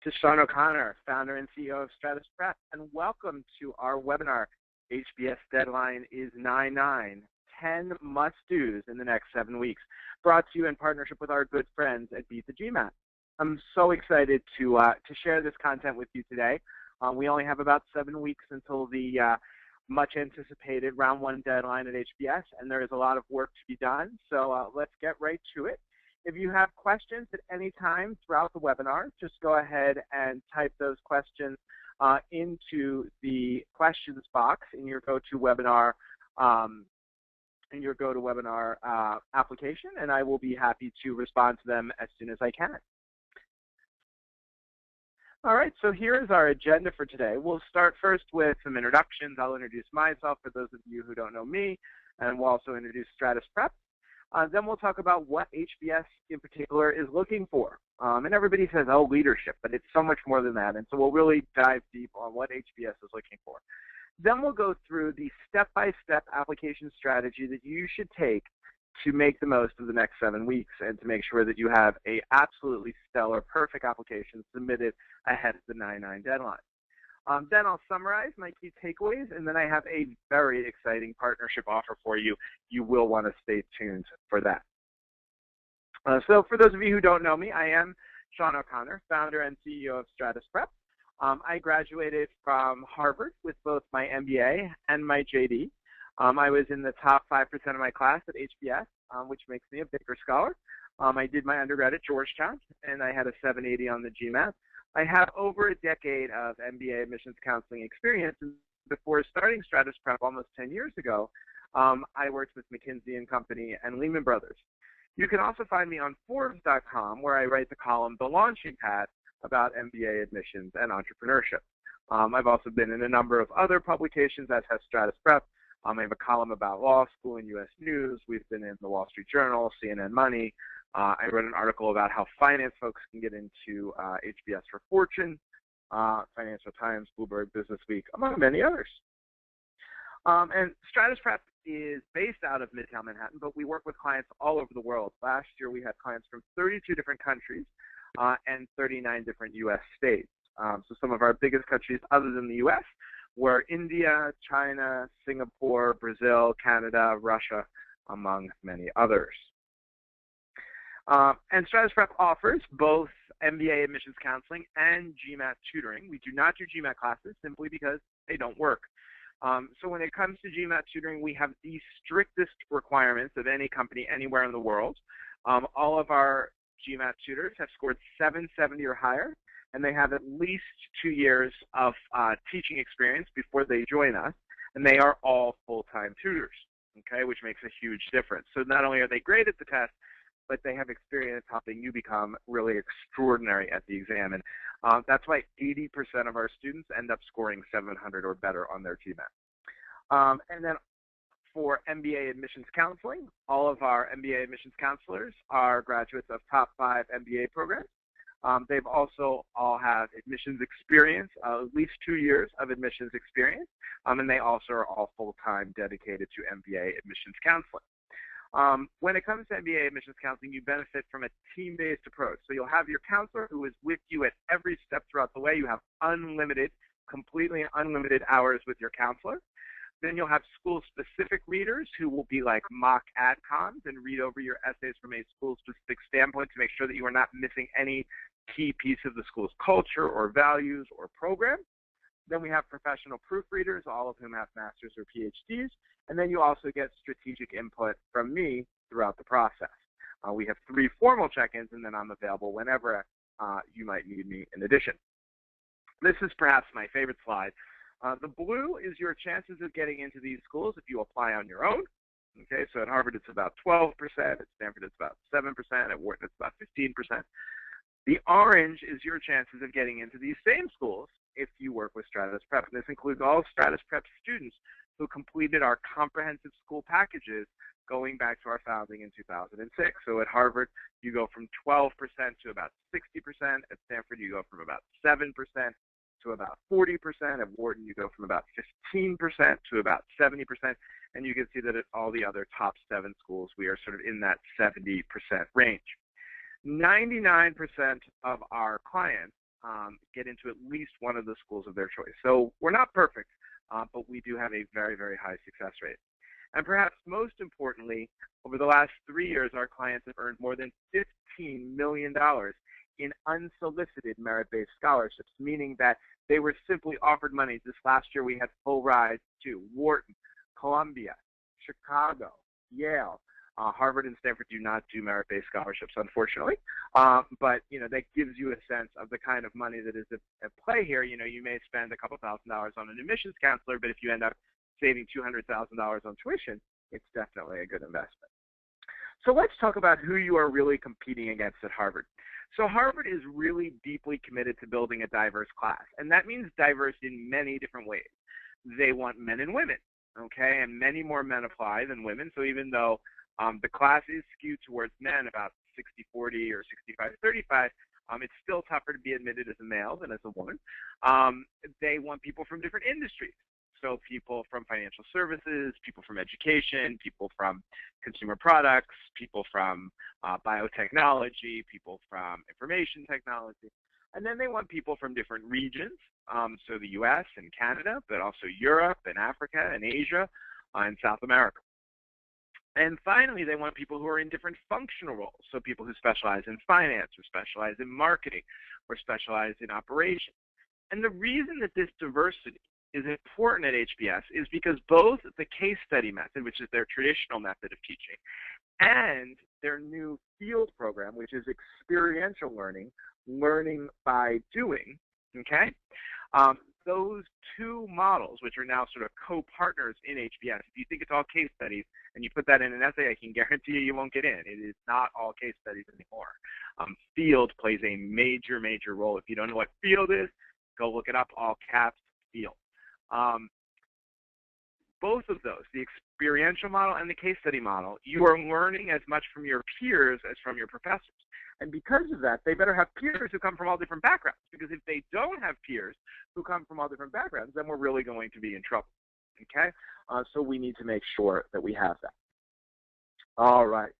is Shawn O'Connor, founder and CEO of Stratus Prep, and welcome to our webinar. HBS deadline is 9/9, 10 must-dos in the next 7 weeks, brought to you in partnership with our good friends at Beat the GMAT. I'm so excited to share this content with you today. We only have about 7 weeks until the much anticipated round 1 deadline at HBS, and there is a lot of work to be done, so let's get right to it. If you have questions at any time throughout the webinar, just go ahead and type those questions into the questions box in your GoToWebinar application, and I will be happy to respond to them as soon as I can. All right, so here is our agenda for today. We'll start first with some introductions. I'll introduce myself for those of you who don't know me, and we'll also introduce Stratus Prep. Then we'll talk about what HBS in particular is looking for. And everybody says, oh, leadership, but it's so much more than that. And so we'll really dive deep on what HBS is looking for. Then we'll go through the step-by-step application strategy that you should take to make the most of the next 7 weeks and to make sure that you have a absolutely stellar, perfect application submitted ahead of the 9/9 deadline. Then I'll summarize my key takeaways, and then I have a very exciting partnership offer for you. You will want to stay tuned for that. So for those of you who don't know me, I am Shawn O'Connor, founder and CEO of Stratus Prep. I graduated from Harvard with both my MBA and my JD. I was in the top 5% of my class at HBS, which makes me a Baker Scholar. I did my undergrad at Georgetown, and I had a 780 on the GMAT. I have over a decade of MBA admissions counseling experience. Before starting Stratus Prep almost 10 years ago, I worked with McKinsey & Company and Lehman Brothers. You can also find me on Forbes.com, where I write the column, The Launching Pad, about MBA admissions and entrepreneurship. I've also been in a number of other publications, as has Stratus Prep. I have a column about law school in U.S. News. We've been in the Wall Street Journal, CNN Money. I wrote an article about how finance folks can get into HBS for Fortune, Financial Times, Bloomberg Business Week, among many others. And Stratus Prep is based out of Midtown Manhattan, but we work with clients all over the world. Last year, we had clients from 32 different countries and 39 different U.S. states. So some of our biggest countries other than the U.S. were India, China, Singapore, Brazil, Canada, Russia, among many others. And Stratus Prep offers both MBA admissions counseling and GMAT tutoring. We do not do GMAT classes simply because they don't work. So when it comes to GMAT tutoring, we have the strictest requirements of any company anywhere in the world. All of our GMAT tutors have scored 770 or higher, and they have at least 2 years of teaching experience before they join us, and they are all full-time tutors, okay, which makes a huge difference. So not only are they great at the test, but they have experience helping you become really extraordinary at the exam. And that's why 80% of our students end up scoring 700 or better on their GMAT. And then for MBA admissions counseling, all of our MBA admissions counselors are graduates of top 5 MBA programs. They've also all have admissions experience, at least 2 years of admissions experience, and they also are all full-time dedicated to MBA admissions counseling. When it comes to MBA admissions counseling, you benefit from a team-based approach. So you'll have your counselor who is with you at every step throughout the way. You have unlimited, completely unlimited hours with your counselor. Then you'll have school-specific readers who will be like mock adcoms and read over your essays from a school-specific standpoint to make sure that you are not missing any key piece of the school's culture or values or program. Then we have professional proofreaders, all of whom have masters or PhDs. And then you also get strategic input from me throughout the process. We have 3 formal check-ins, and then I'm available whenever you might need me in addition. This is perhaps my favorite slide. The blue is your chances of getting into these schools if you apply on your own. Okay, so at Harvard it's about 12%, at Stanford it's about 7%, at Wharton it's about 15%. The orange is your chances of getting into these same schools if you work with Stratus Prep. And this includes all Stratus Prep students who completed our comprehensive school packages going back to our founding in 2006. So at Harvard, you go from 12% to about 60%. At Stanford, you go from about 7% to about 40%. At Wharton, you go from about 15% to about 70%. And you can see that at all the other top 7 schools, we are sort of in that 70% range. 99% of our clients get into at least one of the schools of their choice. So we're not perfect, but we do have a very, very high success rate. And perhaps most importantly, over the last 3 years, our clients have earned more than $15 million in unsolicited merit-based scholarships, meaning that they were simply offered money. This last year, we had full rides to Wharton, Columbia, Chicago, Yale. Harvard and Stanford do not do merit-based scholarships, unfortunately. But, that gives you a sense of the kind of money that is at play here. You may spend a couple $1,000s on an admissions counselor, but if you end up saving $200,000 on tuition, it's definitely a good investment. So let's talk about who you are really competing against at Harvard. So Harvard is really deeply committed to building a diverse class, and that means diverse in many different ways. They want men and women, okay, and many more men apply than women. So even though the class is skewed towards men, about 60-40 or 65-35, it's still tougher to be admitted as a male than as a woman. They want people from different industries. So people from financial services, people from education, people from consumer products, people from biotechnology, people from information technology. And then they want people from different regions, so the US and Canada, but also Europe and Africa and Asia and South America. And finally, they want people who are in different functional roles, so people who specialize in finance or specialize in marketing or specialize in operations. And the reason that this diversity is important at HBS is because both the case study method, which is their traditional method of teaching, and their new field program, which is experiential learning, learning by doing, okay? Those two models, which are now sort of co-partners in HBS, if you think it's all case studies and you put that in an essay, I can guarantee you won't get in. It is not all case studies anymore. Field plays a major, major role. If you don't know what field is, go look it up, all caps, field. Both of those, the experiential model and the case study model, you are learning as much from your peers as from your professors. And because of that, they better have peers who come from all different backgrounds, because if they don't have peers who come from all different backgrounds, then we're really going to be in trouble, okay? So we need to make sure that we have that. All right.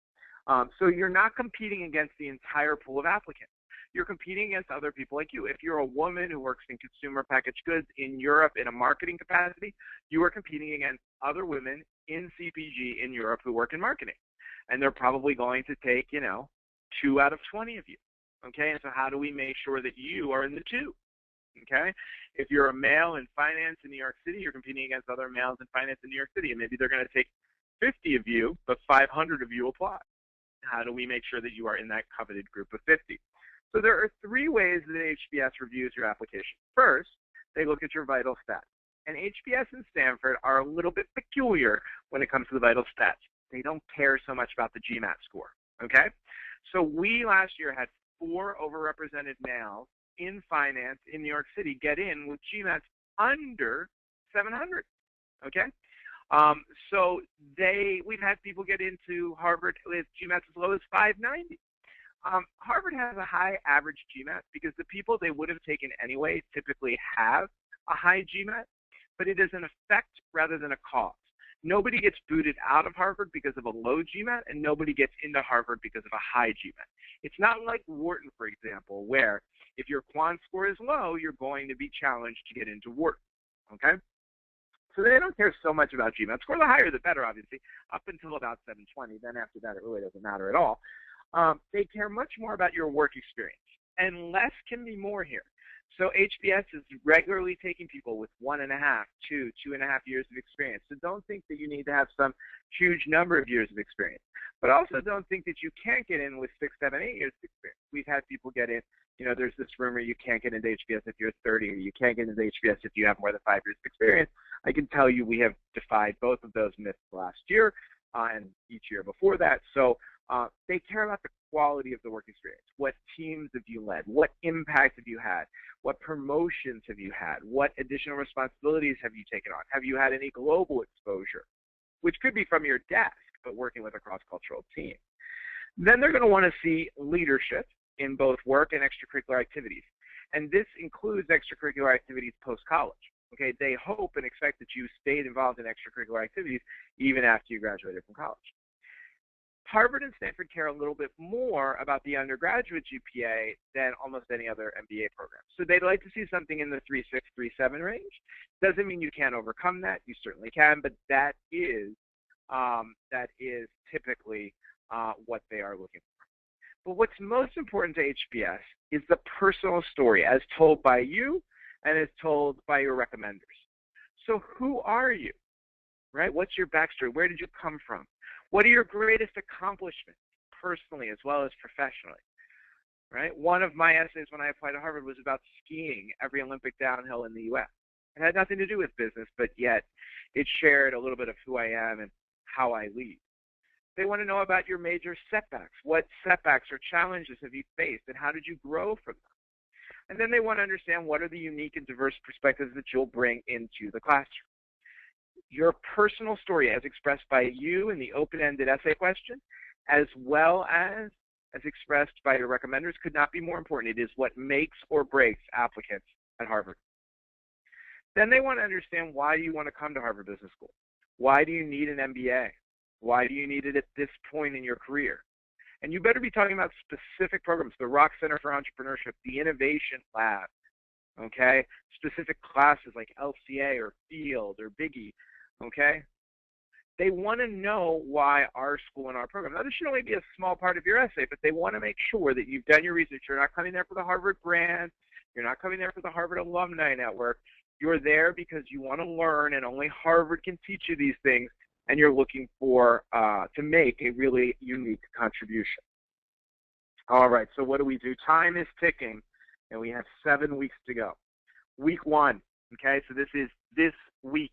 So you're not competing against the entire pool of applicants. You're competing against other people like you. If you're a woman who works in consumer packaged goods in Europe in a marketing capacity, you are competing against other women in CPG in Europe who work in marketing. And they're probably going to take, 2 out of 20 of you, okay? And so how do we make sure that you are in the 2, okay? If you're a male in finance in New York City, you're competing against other males in finance in New York City, and maybe they're going to take 50 of you, but 500 of you apply. How do we make sure that you are in that coveted group of 50? So there are 3 ways that HBS reviews your application. First, they look at your vital stats. And HBS and Stanford are a little bit peculiar when it comes to the vital stats. They don't care so much about the GMAT score, okay? So we last year had 4 overrepresented males in finance in New York City get in with GMATs under 700, okay? So we've had people get into Harvard with GMATs as low as 590. Harvard has a high average GMAT because the people they would have taken anyway typically have a high GMAT, but it is an effect rather than a cause. Nobody gets booted out of Harvard because of a low GMAT, and nobody gets into Harvard because of a high GMAT. It's not like Wharton, for example, where if your quant score is low, you're going to be challenged to get into Wharton, okay? So they don't care so much about GMAT score. The higher the better, obviously, up until about 720. Then after that, it really doesn't matter at all. They care much more about your work experience, and less can be more here. So HBS is regularly taking people with 1.5, 2, 2.5 years of experience. So don't think that you need to have some huge number of years of experience. But also don't think that you can't get in with 6, 7, 8 years of experience. We've had people get in, there's this rumor you can't get into HBS if you're 30, or you can't get into HBS if you have more than 5 years of experience. I can tell you we have defied both of those myths last year and each year before that. So they care about the quality of the work experience. What teams have you led? What impact have you had? What promotions have you had? What additional responsibilities have you taken on? Have you had any global exposure? Which could be from your desk, but working with a cross-cultural team. Then they're going to want to see leadership in both work and extracurricular activities. And this includes extracurricular activities post-college. Okay, they hope and expect that you stayed involved in extracurricular activities even after you graduated from college. Harvard and Stanford care a little bit more about the undergraduate GPA than almost any other MBA program. So they'd like to see something in the 3.6, 3.7 range. Doesn't mean you can't overcome that. You certainly can, but that is typically what they are looking for. But what's most important to HBS is the personal story as told by you and as told by your recommenders. So who are you, right? What's your backstory? Where did you come from? What are your greatest accomplishments personally as well as professionally, right? One of my essays when I applied to Harvard was about skiing every Olympic downhill in the U.S. It had nothing to do with business, but yet it shared a little bit of who I am and how I lead. They want to know about your major setbacks. What setbacks or challenges have you faced, and how did you grow from them? And then they want to understand what are the unique and diverse perspectives that you'll bring into the classroom. Your personal story as expressed by you in the open-ended essay question, as well as expressed by your recommenders, could not be more important. It is what makes or breaks applicants at Harvard. Then they want to understand why you want to come to Harvard Business School. Why do you need an MBA? Why do you need it at this point in your career? And you better be talking about specific programs, the Rock Center for Entrepreneurship, the Innovation Lab, okay? Specific classes like LCA or Field or Biggie, okay? They want to know why our school and our program. Now, this should only be a small part of your essay, but they want to make sure that you've done your research. You're not coming there for the Harvard brand. You're not coming there for the Harvard Alumni Network. You're there because you want to learn, and only Harvard can teach you these things, and you're looking for to make a really unique contribution. All right, so what do? Time is ticking, and we have 7 weeks to go. Week 1, okay, so this is this week.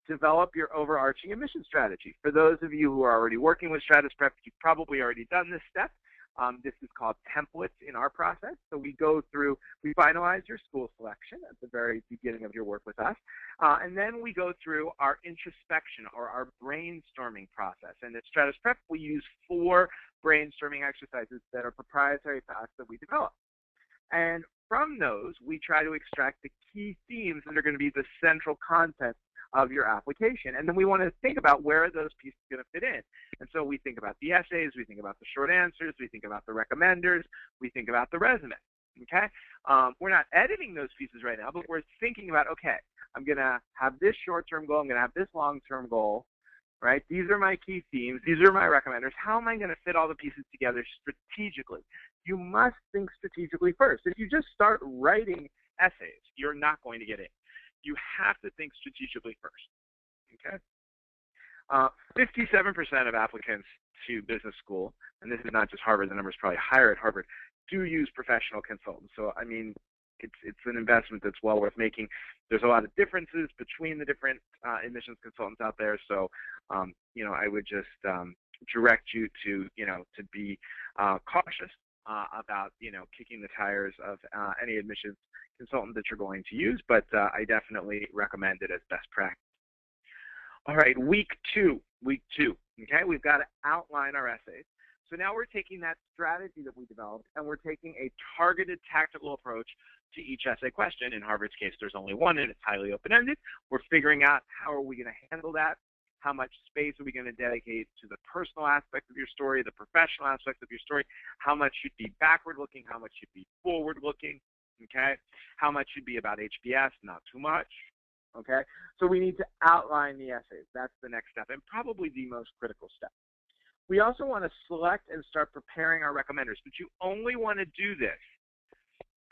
Develop your overarching admission strategy. For those of you who are already working with Stratus Prep, you've probably already done this step. This is called templates in our process. So we go through, we finalize your school selection at the very beginning of your work with us. And then we go through our introspection or our brainstorming process. And at Stratus Prep, we use 4 brainstorming exercises that are proprietary to us that we develop. And from those, we try to extract the key themes that are going to be the central content of your application. And then we want to think about where are those pieces going to fit in. And so we think about the essays, we think about the short answers, we think about the recommenders, we think about the resume, okay? We're not editing those pieces right now, but we're thinking about, okay, I'm going to have this short-term goal, I'm going to have this long-term goal, right? These are my key themes, these are my recommenders. How am I going to fit all the pieces together strategically? You must think strategically first. If you just start writing essays, you're not going to get in. You have to think strategically first, okay? 57% of applicants to business school, and this is not just Harvard, the number is probably higher at Harvard, do use professional consultants. So, I mean, it's an investment that's well worth making. There's a lot of differences between the different admissions consultants out there. So, you know, I would just direct you to, you know, to be cautious about, you know, kicking the tires of any admissions consultant that you're going to use, but I definitely recommend it as best practice. All right, week two, okay? We've got to outline our essays. So now we're taking that strategy that we developed and we're taking a targeted tactical approach to each essay question. In Harvard's case, there's only one and it's highly open-ended. We're figuring out how are we going to handle that? How much space are we going to dedicate to the personal aspect of your story, the professional aspect of your story? How much should be backward-looking? How much should be forward-looking? Okay? How much should be about HBS? Not too much. Okay? So we need to outline the essays. That's the next step and probably the most critical step. We also want to select and start preparing our recommenders, but you only want to do this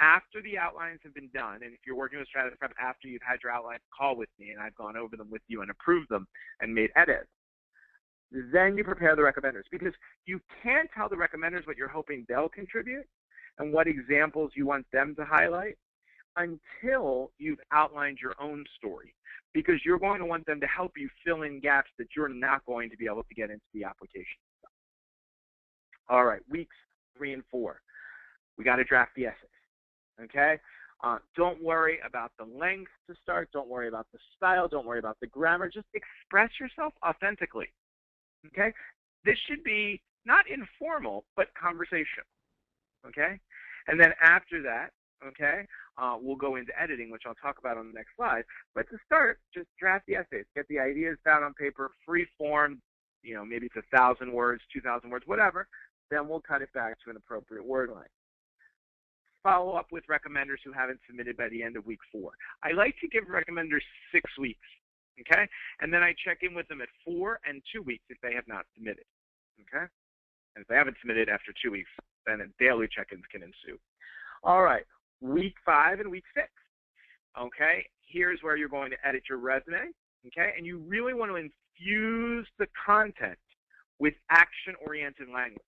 after the outlines have been done, and if you're working with Stratus Prep, after you've had your outlines call with me and I've gone over them with you and approved them and made edits, then you prepare the recommenders, because you can't tell the recommenders what you're hoping they'll contribute and what examples you want them to highlight until you've outlined your own story, because you're going to want them to help you fill in gaps that you're not going to be able to get into the application. All right, weeks 3 and 4. We got to draft the essays, okay? Don't worry about the length to start. Don't worry about the style. Don't worry about the grammar. Just express yourself authentically, okay? This should be not informal, but conversational, okay? And then after that, okay, we'll go into editing, which I'll talk about on the next slide. But to start, just draft the essays. Get the ideas down on paper, free form. maybe it's 1,000 words, 2,000 words, whatever, then we'll cut it back to an appropriate word length. Follow up with recommenders who haven't submitted by the end of week 4. I like to give recommenders 6 weeks, okay? And then I check in with them at 4 and 2 weeks if they have not submitted, okay? And if they haven't submitted after 2 weeks, then daily check-ins can ensue. All right, week 5 and week 6, okay? Here's where you're going to edit your resume, okay? And you really want to infuse the content with action-oriented language,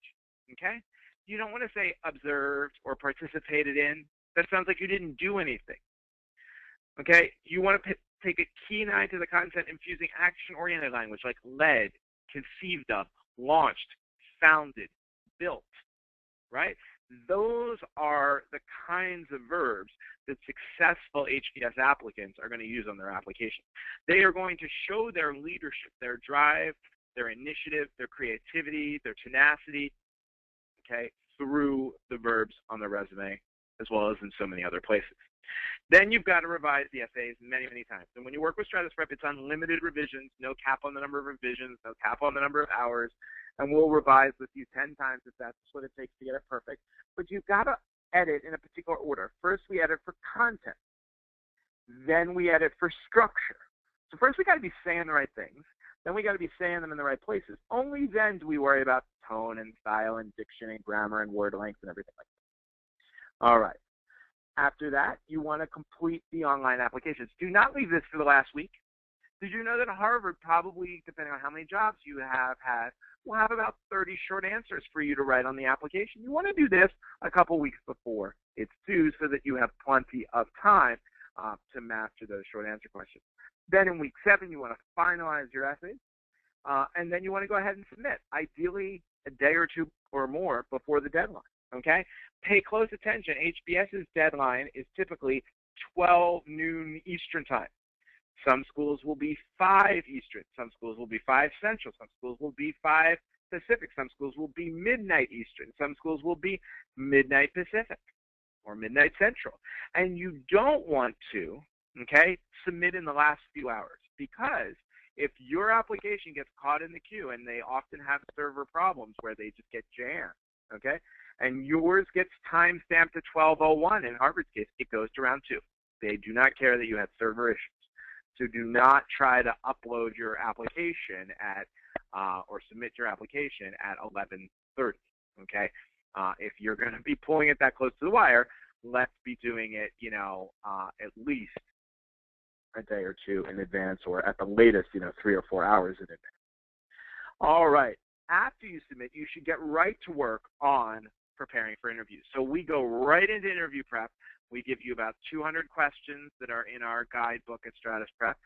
okay? You don't want to say observed or participated in. That sounds like you didn't do anything, okay? You want to take a keen eye to the content, infusing action-oriented language like led, conceived of, launched, founded, built, right? Those are the kinds of verbs that successful HBS applicants are going to use on their application. They are going to show their leadership, their drive, their initiative, their creativity, their tenacity, okay, through the verbs on the resume, as well as in so many other places. Then you've got to revise the essays many, many times. And when you work with Stratus Prep, it's unlimited revisions, no cap on the number of revisions, no cap on the number of hours, and we'll revise with you 10 times if that's what it takes to get it perfect. But you've got to edit in a particular order. First, we edit for content. Then we edit for structure. So first, we got to be saying the right things. Then we got to be saying them in the right places. Only then do we worry about tone and style and diction and grammar and word length and everything like that. All right. After that, you want to complete the online applications. Do not leave this for the last week. Did you know that Harvard probably, depending on how many jobs you have had, will have about 30 short answers for you to write on the application? You want to do this a couple weeks before it's due so that you have plenty of time to master those short answer questions. Then in week 7, you want to finalize your essays, and then you want to go ahead and submit, ideally a day or 2 or more before the deadline, okay? Pay close attention. HBS's deadline is typically 12 noon Eastern time. Some schools will be 5 Eastern. Some schools will be 5 Central. Some schools will be 5 Pacific. Some schools will be midnight Eastern. Some schools will be midnight Pacific or midnight Central. And you don't want to, okay, submit in the last few hours, because if your application gets caught in the queue, and they often have server problems where they just get jammed, okay, and yours gets time-stamped at 12:01, in Harvard's case, it goes to round 2. They do not care that you had server issues. So do not try to upload your application at or submit your application at 11:30, okay? If you're going to be pulling it that close to the wire, let's be doing it, at least a day or 2 in advance, or at the latest, 3 or 4 hours in advance. All right. After you submit, you should get right to work on preparing for interviews. So we go right into interview prep. We give you about 200 questions that are in our guidebook at Stratus Prep.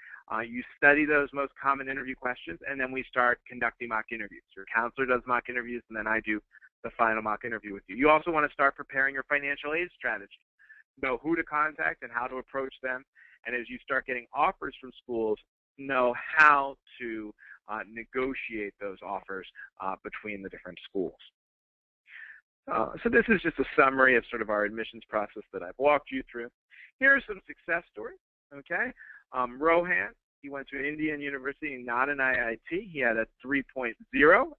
You study those most common interview questions, and then we start conducting mock interviews. Your counselor does mock interviews, and then I do the final mock interview with you. You also want to start preparing your financial aid strategy. Know who to contact and how to approach them. And as you start getting offers from schools, know how to negotiate those offers between the different schools. So this is just a summary of sort of our admissions process that I've walked you through. Here are some success stories, okay? Rohan, he went to an Indian university, not an IIT. He had a 3.0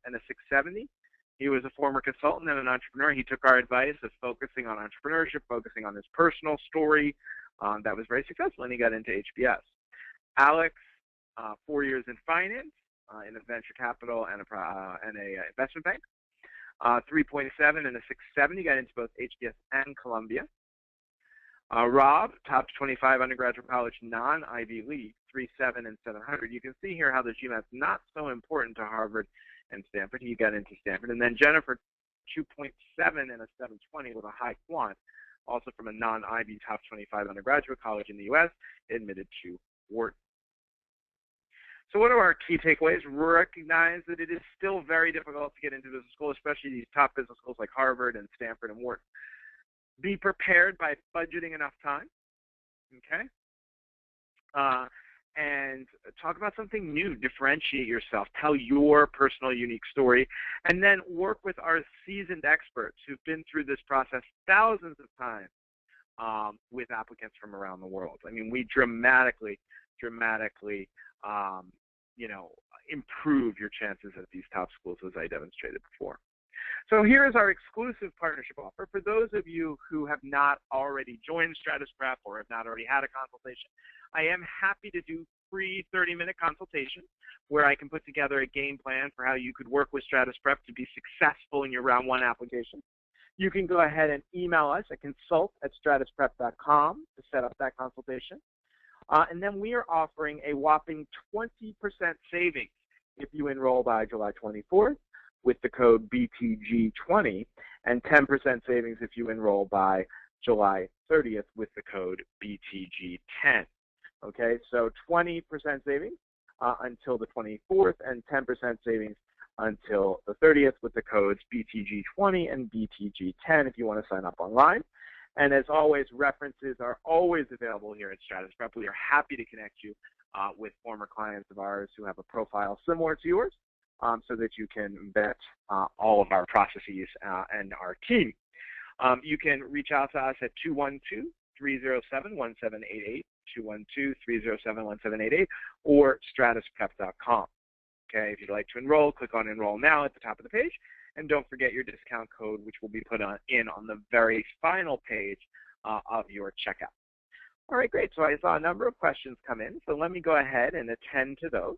and a 670. He was a former consultant and an entrepreneur. He took our advice of focusing on entrepreneurship, focusing on his personal story. That was very successful, and he got into HBS. Alex, 4 years in finance, in a venture capital and a investment bank. 3.7 and a 670, got into both HBS and Columbia. Rob, top 25 undergraduate college, non-Ivy League, 3.7 and 700. You can see here how the GMAT's not so important to Harvard and Stanford. He got into Stanford. And then Jennifer, 2.7 and a 720 with a high quant, also from a non-Ivy top 25 undergraduate college in the U.S., admitted to Wharton. So what are our key takeaways? Recognize that it is still very difficult to get into business school, especially these top business schools like Harvard and Stanford and Wharton. Be prepared by budgeting enough time, okay? And talk about something new. Differentiate yourself. Tell your personal, unique story. And then work with our seasoned experts who've been through this process thousands of times with applicants from around the world. I mean, we dramatically improve your chances at these top schools as I demonstrated before. So here is our exclusive partnership offer. For those of you who have not already joined Stratus Prep or have not already had a consultation, I am happy to do free 30-minute consultation where I can put together a game plan for how you could work with Stratus Prep to be successful in your round one application. You can go ahead and email us at consult@stratusprep.com to set up that consultation. And then we are offering a whopping 20% savings if you enroll by July 24th with the code BTG20, and 10% savings if you enroll by July 30th with the code BTG10. Okay, so 20% savings until the 24th and 10% savings until the 30th with the codes BTG20 and BTG10 if you want to sign up online. And as always, references are always available here at Stratus Prep. We are happy to connect you with former clients of ours who have a profile similar to yours so that you can vet all of our processes and our team. You can reach out to us at 212-307-1788, 212-307-1788, or stratusprep.com. Okay, if you'd like to enroll, click on Enroll Now at the top of the page. And don't forget your discount code, which will be put in on the very final page of your checkout. All right, great. So I saw a number of questions come in. So let me go ahead and attend to those.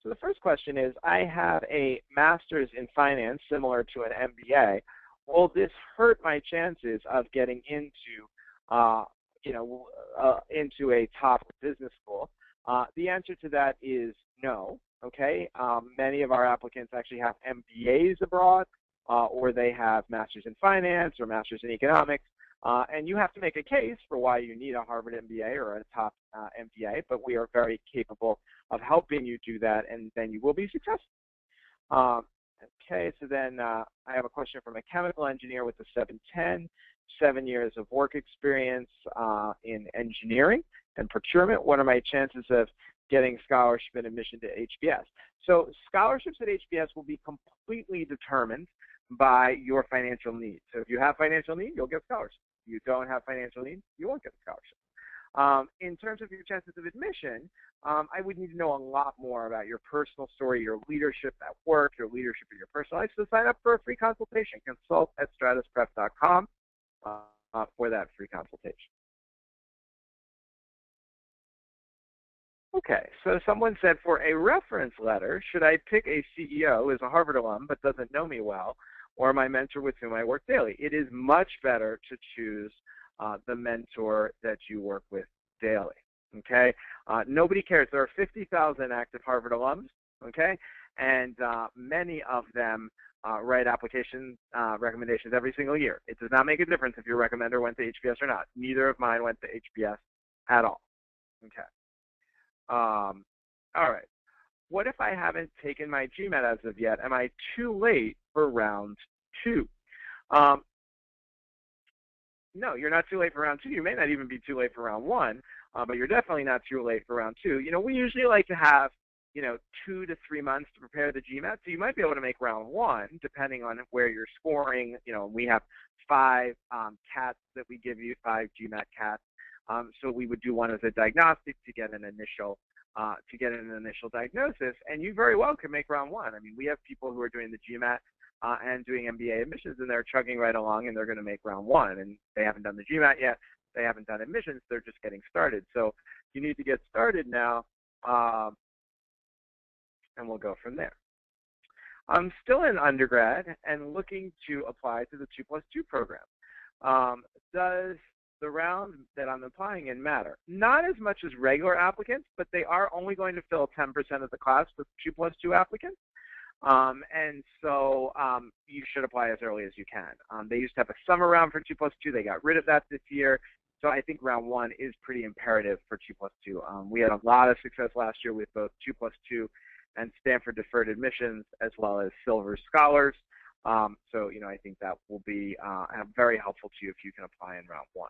So the first question is, I have a master's in finance similar to an MBA. Will this hurt my chances of getting into, into a top business school? The answer to that is no. Okay, many of our applicants actually have MBAs abroad, or they have masters in finance or masters in economics, and you have to make a case for why you need a Harvard MBA or a top MBA, but we are very capable of helping you do that, and then you will be successful. Okay, so then I have a question from a chemical engineer with a 710, 7 years of work experience in engineering and procurement. What are my chances of getting scholarship and admission to HBS? So scholarships at HBS will be completely determined by your financial needs. So if you have financial need, you'll get scholarship. If you don't have financial need, you won't get a scholarship. In terms of your chances of admission, I would need to know a lot more about your personal story, your leadership at work, your leadership in your personal life. So sign up for a free consultation. Consult at stratusprep.com for that free consultation. Okay, so someone said, for a reference letter, should I pick a CEO who is a Harvard alum but doesn't know me well, or my mentor with whom I work daily? It is much better to choose the mentor that you work with daily, okay? Nobody cares. There are 50,000 active Harvard alums, okay? And many of them write application recommendations every single year. It does not make a difference if your recommender went to HBS or not. Neither of mine went to HBS at all, okay? All right. What if I haven't taken my GMAT as of yet? Am I too late for round 2? No, you're not too late for round 2. You may not even be too late for round 1, but you're definitely not too late for round 2. You know, we usually like to have, 2 to 3 months to prepare the GMAT, so you might be able to make round 1, depending on where you're scoring. We have 5 CATs that we give you, 5 GMAT CATs. So we would do one as a diagnostic to get an initial diagnosis, and you very well can make round 1. I mean, we have people who are doing the GMAT and doing MBA admissions, and they're chugging right along, and they're going to make round 1, and they haven't done the GMAT yet. They haven't done admissions. They're just getting started. So you need to get started now, and we'll go from there. I'm still in undergrad and looking to apply to the 2+2 program. Does the round that I'm applying in matter? Not as much as regular applicants, but they are only going to fill 10% of the class with 2+2 applicants. And so you should apply as early as you can. They used to have a summer round for 2+2. They got rid of that this year. So I think round 1 is pretty imperative for 2+2. We had a lot of success last year with both 2+2 and Stanford deferred admissions, as well as Silver Scholars. So, I think that will be very helpful to you if you can apply in round 1.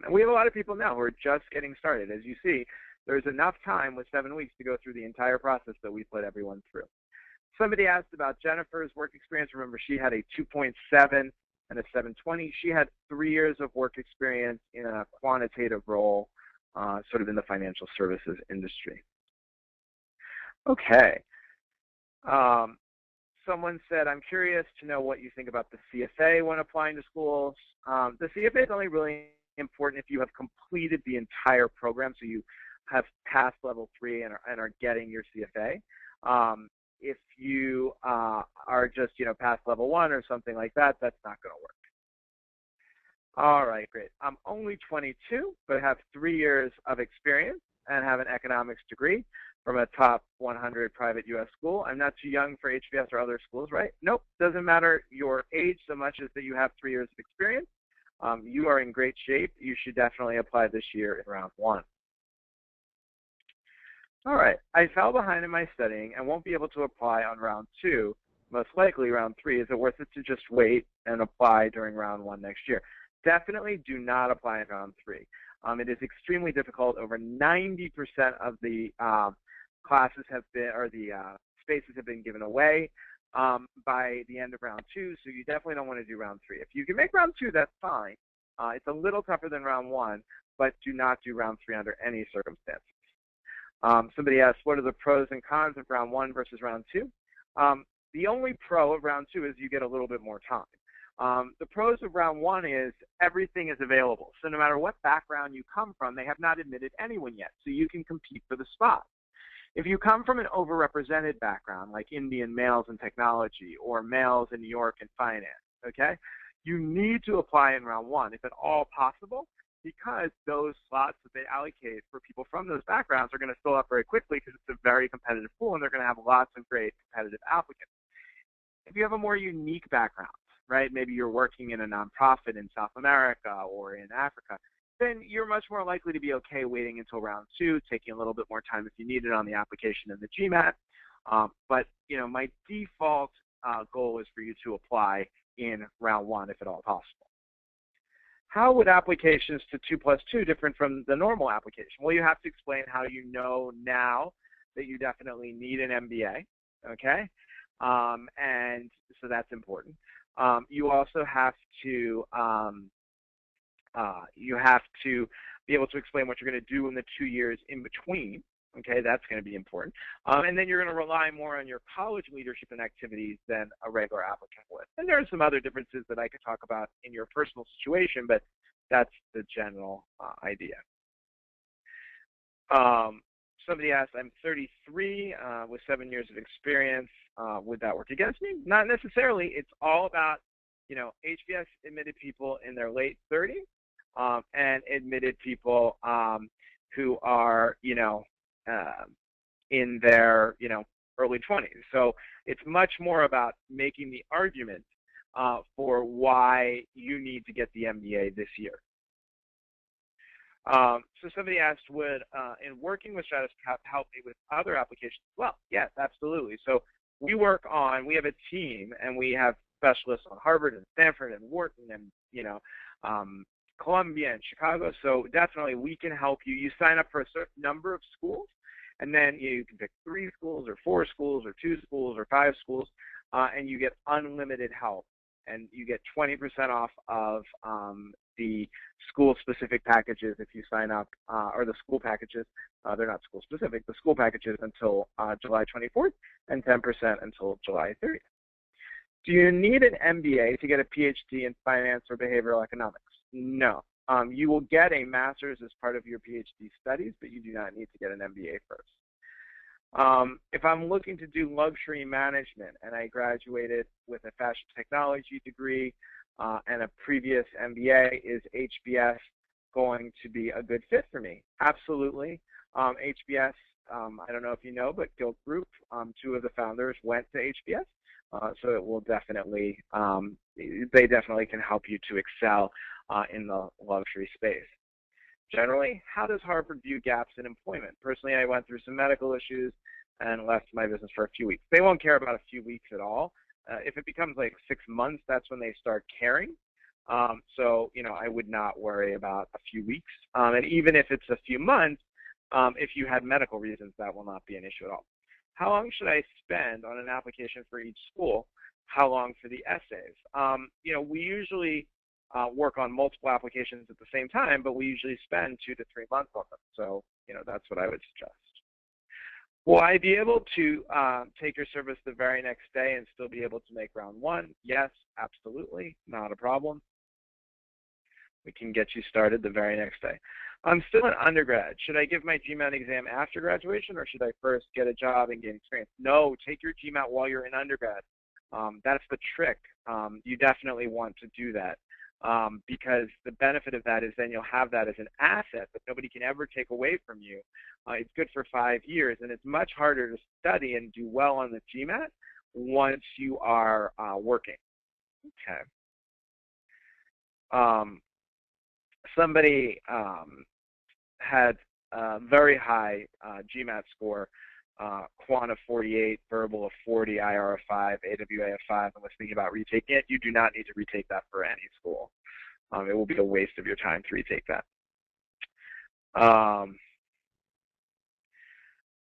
And we have a lot of people now who are just getting started. As you see, there's enough time with 7 weeks to go through the entire process that we put everyone through. Somebody asked about Jennifer's work experience. Remember, she had a 2.7 and a 720. She had 3 years of work experience in a quantitative role sort of in the financial services industry. Okay. Someone said, I'm curious to know what you think about the CFA when applying to schools. The CFA is only really important if you have completed the entire program, so you have passed level 3 and are getting your CFA. If you are just, past level 1 or something like that, that's not going to work. All right, great. I'm only 22, but I have 3 years of experience and have an economics degree from a top 100 private U.S. school. I'm not too young for HBS or other schools, right? Nope, doesn't matter your age so much as that you have 3 years of experience. You are in great shape. You should definitely apply this year in round 1. All right, I fell behind in my studying and won't be able to apply on round 2, most likely round 3. Is it worth it to just wait and apply during round 1 next year? Definitely do not apply in round 3. It is extremely difficult. Over 90% of the classes have been, or the spaces have been given away by the end of round 2, so you definitely don't want to do round 3. If you can make round 2, that's fine. It's a little tougher than round 1, but do not do round 3 under any circumstances. Somebody asked, what are the pros and cons of round 1 versus round 2? The only pro of round 2 is you get a little bit more time. The pros of round 1 is everything is available. So no matter what background you come from, they have not admitted anyone yet, so you can compete for the spot. If you come from an overrepresented background, like Indian males in technology or males in New York in finance, okay, you need to apply in round 1, if at all possible, because those slots that they allocate for people from those backgrounds are going to fill up very quickly because it's a very competitive pool and they're going to have lots of great competitive applicants. If you have a more unique background, right, maybe you're working in a nonprofit in South America or in Africa, then you're much more likely to be okay waiting until round 2, taking a little bit more time if you need it on the application and the GMAT. But, my default goal is for you to apply in round 1 if at all possible. How would applications to 2+2 different from the normal application? Well, you have to explain how you know now that you definitely need an MBA, okay? And so that's important. You also have to be able to explain what you're going to do in the 2 years in between. Okay, that's going to be important. And then you're going to rely more on your college leadership and activities than a regular applicant would. And there are some other differences that I could talk about in your personal situation, but that's the general idea. Somebody asked, I'm 33 with 7 years of experience. Would that work against me? Not necessarily. It's all about, HBS admitted people in their late 30s and admitted people who are, in their, early 20s. So it's much more about making the argument for why you need to get the MBA this year. So somebody asked, would in working with Stratus help me with other applications? Well, yes, absolutely. So we have a team, and we have specialists on Harvard and Stanford and Wharton and, Columbia and Chicago. So definitely we can help you. You sign up for a certain number of schools, and then you can pick 3 schools or 4 schools or 2 schools or 5 schools, and you get unlimited help. And you get 20% off of the school-specific packages if you sign up, or the school packages. They're not school-specific. The school packages until July 24th and 10% until July 30th. Do you need an MBA to get a PhD in finance or behavioral economics? No. You will get a master's as part of your PhD studies, but you do not need to get an MBA first. If I'm looking to do luxury management and I graduated with a fashion technology degree and a previous MBA, is HBS going to be a good fit for me? Absolutely. HBS, I don't know if you know, but Gilt Group, 2 of the founders went to HBS. So it will definitely, they definitely can help you to excel in the luxury space. Generally, how does Harvard view gaps in employment? Personally, I went through some medical issues and left my business for a few weeks. They won't care about a few weeks at all. If it becomes like 6 months, that's when they start caring. So, I would not worry about a few weeks. And even if it's a few months, if you had medical reasons, that will not be an issue at all. How long should I spend on an application for each school? How long for the essays? We usually work on multiple applications at the same time, but we usually spend 2 to 3 months on them. So, that's what I would suggest. Will I be able to take your service the very next day and still be able to make round 1? Yes, absolutely, not a problem. We can get you started the very next day. I'm still an undergrad. Should I give my GMAT exam after graduation, or should I first get a job and gain experience? No, take your GMAT while you're in undergrad. That's the trick. You definitely want to do that. Because the benefit of that is then you'll have that as an asset that nobody can ever take away from you. It's good for 5 years, and it's much harder to study and do well on the GMAT once you are working. Okay. Somebody had a very high GMAT score, Quant of 48, Verbal of 40, IR of 5, AWA of 5, and was thinking about retaking it. You do not need to retake that for any school. It will be a waste of your time to retake that. All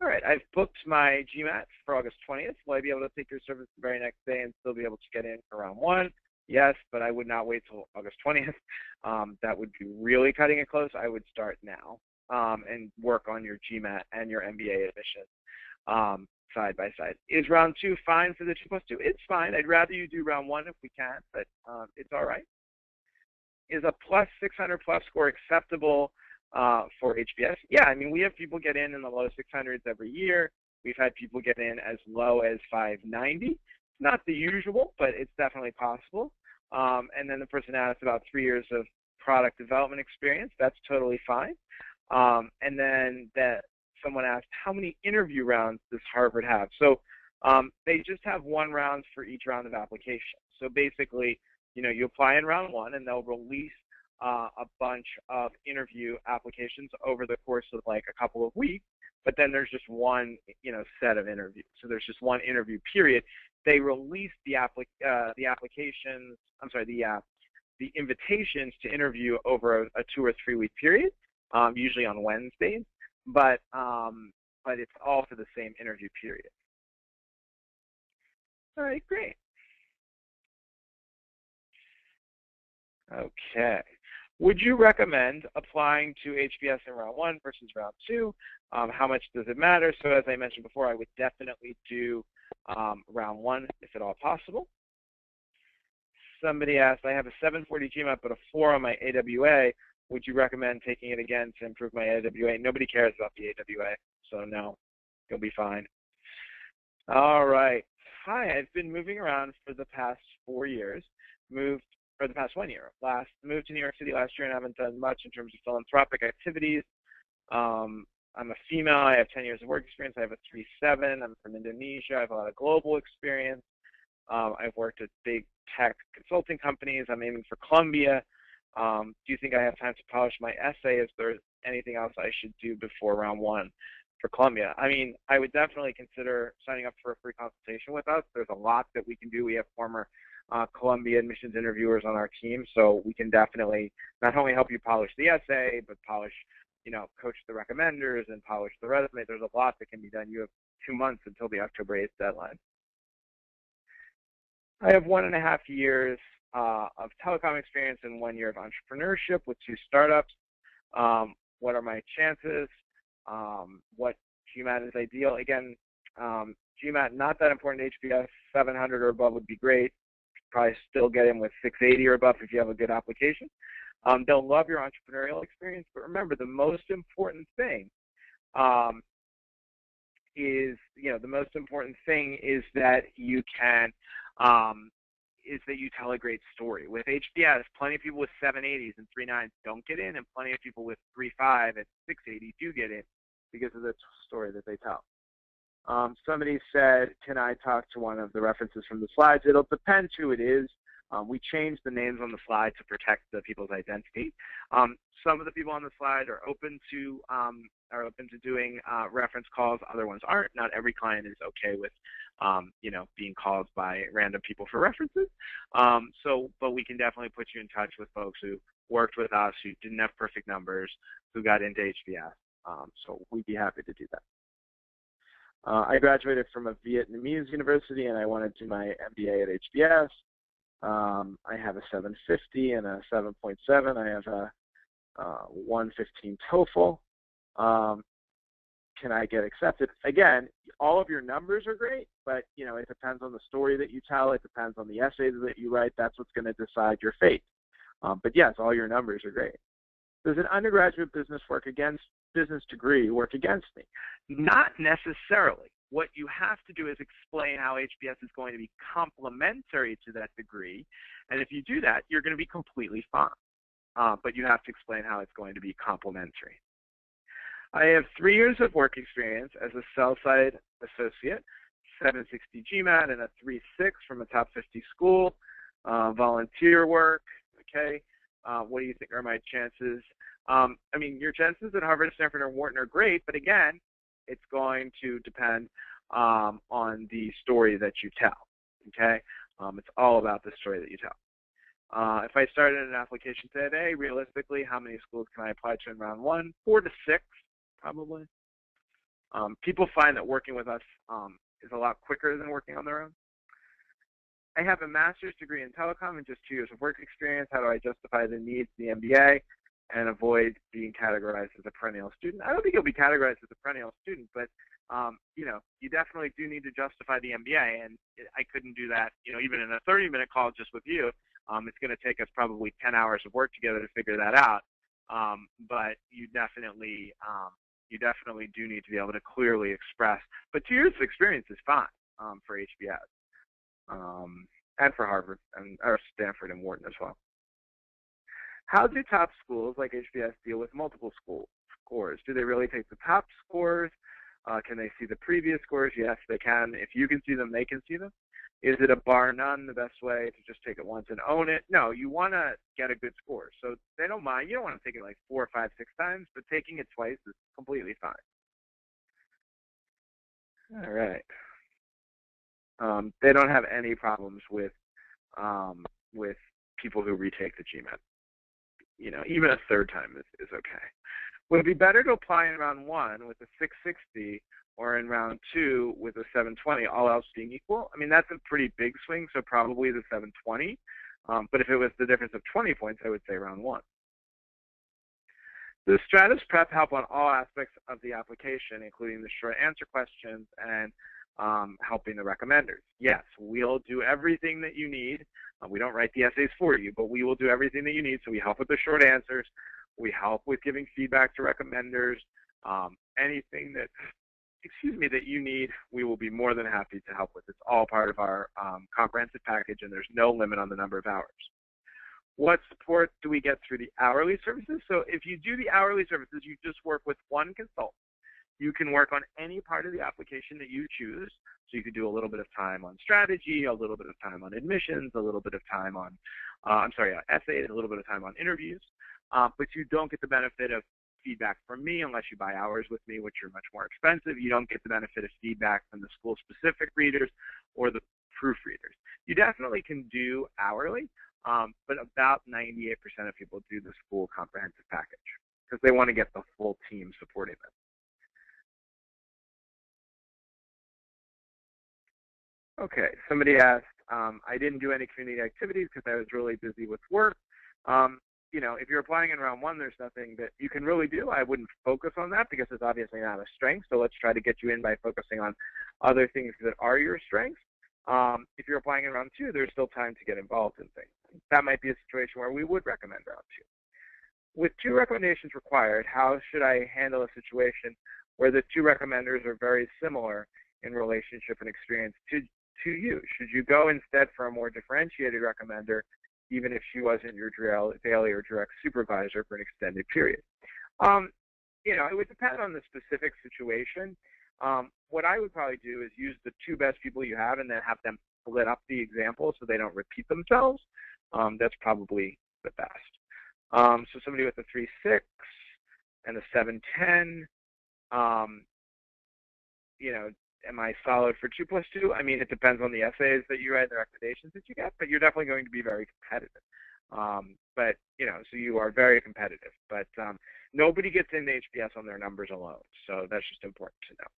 right, I've booked my GMAT for August 20th. Will I be able to take your service the very next day and still be able to get in for round 1? Yes, but I would not wait till August 20th. That would be really cutting it close. I would start now and work on your GMAT and your MBA admission side by side. Is round 2 fine for the 2+2? It's fine. I'd rather you do round 1 if we can, but it's all right. Is a plus 600 plus score acceptable for HBS? Yeah, I mean, we have people get in the low 600s every year. We've had people get in as low as 590. Not the usual, but it's definitely possible. And then the person asked about 3 years of product development experience. That's totally fine. And then someone asked, how many interview rounds does Harvard have? So they just have 1 round for each round of application. So basically, you apply in round 1, and they'll release a bunch of interview applications over the course of like a couple of weeks. But then there's just one, set of interviews. So there's just one interview period. They release the applications. I'm sorry, the invitations to interview over a 2 or 3 week period, usually on Wednesdays. But it's all for the same interview period. All right, great. Okay. Would you recommend applying to HBS in round 1 versus round 2? How much does it matter? So as I mentioned before, I would definitely do round 1 if at all possible. Somebody asked, I have a 740 GMAT but a 4 on my AWA. Would you recommend taking it again to improve my AWA? Nobody cares about the AWA, so no, you'll be fine. All right. Hi, I've been moving around for the past 4 years. For the past 1 year. Moved to New York City last year and haven't done much in terms of philanthropic activities. I'm a female. I have 10 years of work experience. I have a 3.7. I'm from Indonesia. I have a lot of global experience. I've worked at big tech consulting companies. I'm aiming for Columbia. Do you think I have time to polish my essay? Is there anything else I should do before round 1 for Columbia? I mean, I would definitely consider signing up for a free consultation with us. There's a lot that we can do. We have former Columbia admissions interviewers on our team, so we can definitely not only help you polish the essay, but polish, coach the recommenders and polish the resume. There's a lot that can be done. You have 2 months until the October 8th deadline. I have 1.5 years of telecom experience and 1 year of entrepreneurship with 2 startups. What are my chances? What GMAT is ideal? Again, GMAT not that important. HBS 700 or above would be great. Probably still get in with 680 or above if you have a good application. They'll love your entrepreneurial experience, but remember, the most important thing is that you can you tell a great story. With HBS, plenty of people with 780s and 3.9s don't get in, and plenty of people with 3.5 and 680 do get in because of the story that they tell. Somebody said, can I talk to one of the references from the slides? It'll depend who it is. We changed the names on the slide to protect the people's identity. Some of the people on the slide are open to doing reference calls. Other ones aren't. Not every client is okay with being called by random people for references. But we can definitely put you in touch with folks who worked with us, who didn't have perfect numbers, who got into HBS. So we'd be happy to do that. I graduated from a Vietnamese university and I want to do my MBA at HBS. I have a 750 and a 7.7. I have a 115 TOEFL. Can I get accepted? Again, all of your numbers are great, but it depends on the story that you tell. It depends on the essays that you write. That's what's going to decide your fate. But yes, all your numbers are great. Does an undergraduate business degree work against me? Not necessarily. What you have to do is explain how HBS is going to be complementary to that degree, and if you do that, you're going to be completely fine. But you have to explain how it's going to be complementary. I have 3 years of work experience as a sell-side associate, 760 GMAT, and a 3.6 from a top 50 school. Volunteer work, okay. What do you think are my chances? I mean, your chances at Harvard, Stanford, or Wharton are great, but again, it's going to depend on the story that you tell, okay? It's all about the story that you tell. If I started an application today, realistically, how many schools can I apply to in round 1? 4 to 6, probably. People find that working with us is a lot quicker than working on their own. I have a master's degree in telecom and just 2 years of work experience. How do I justify the needs of the MBA and avoid being categorized as a perennial student? I don't think you'll be categorized as a perennial student, but you definitely do need to justify the MBA, and I couldn't do that, even in a 30-minute call just with you. It's going to take us probably 10 hours of work together to figure that out. But you definitely do need to be able to clearly express. But 2 years of experience is fine for HBS. And for Harvard or Stanford and Wharton as well. How do top schools like HBS deal with multiple scores? Do they really take the top scores? Can they see the previous scores? Yes, they can. If you can see them, they can see them. Is it a bar none, the best way to just take it once and own it? No, you want to get a good score. So they don't mind. You don't want to take it like 4, 5, 6 times, but taking it twice is completely fine. All right. They don't have any problems with people who retake the GMAT. Even a 3rd time is okay. Would it be better to apply in round 1 with a 660 or in round 2 with a 720, all else being equal? I mean, that's a pretty big swing, so probably the 720. But if it was the difference of 20 points, I would say round 1. Does Stratus Prep help on all aspects of the application, including the short answer questions and helping the recommenders? Yes, we'll do everything that you need. We don't write the essays for you, but we will do everything that you need. So we help with the short answers. We help with giving feedback to recommenders. Anything that, that you need, we will be more than happy to help with. It's all part of our comprehensive package, and there's no limit on the number of hours. What support do we get through the hourly services? So if you do the hourly services, you just work with one consultant. You can work on any part of the application that you choose. So you could do a little bit of time on strategy, a little bit of time on admissions, a little bit of time on, essays, a little bit of time on interviews. But you don't get the benefit of feedback from me unless you buy hours with me, which are much more expensive. You don't get the benefit of feedback from the school-specific readers or the proofreaders. You definitely can do hourly, but about 98% of people do the school comprehensive package because they want to get the full team supporting them. Okay, somebody asked, I didn't do any community activities because I was really busy with work. If you're applying in round 1, there's nothing that you can really do. I wouldn't focus on that because it's obviously not a strength. So let's try to get you in by focusing on other things that are your strengths. If you're applying in round 2, there's still time to get involved in things. That might be a situation where we would recommend round 2. With 2 recommendations required, how should I handle a situation where the 2 recommenders are very similar in relationship and experience to you? Should you go instead for a more differentiated recommender, even if she wasn't your daily or direct supervisor for an extended period? It would depend on the specific situation. What I would probably do is use the 2 best people you have and then have them split up the examples so they don't repeat themselves. That's probably the best. So somebody with a 3.6 and a 7.10, am I solid for 2 plus 2? I mean, it depends on the essays that you write and the recommendations that you get, but you're definitely going to be very competitive. So you are very competitive. But nobody gets into HBS on their numbers alone, so that's just important to know.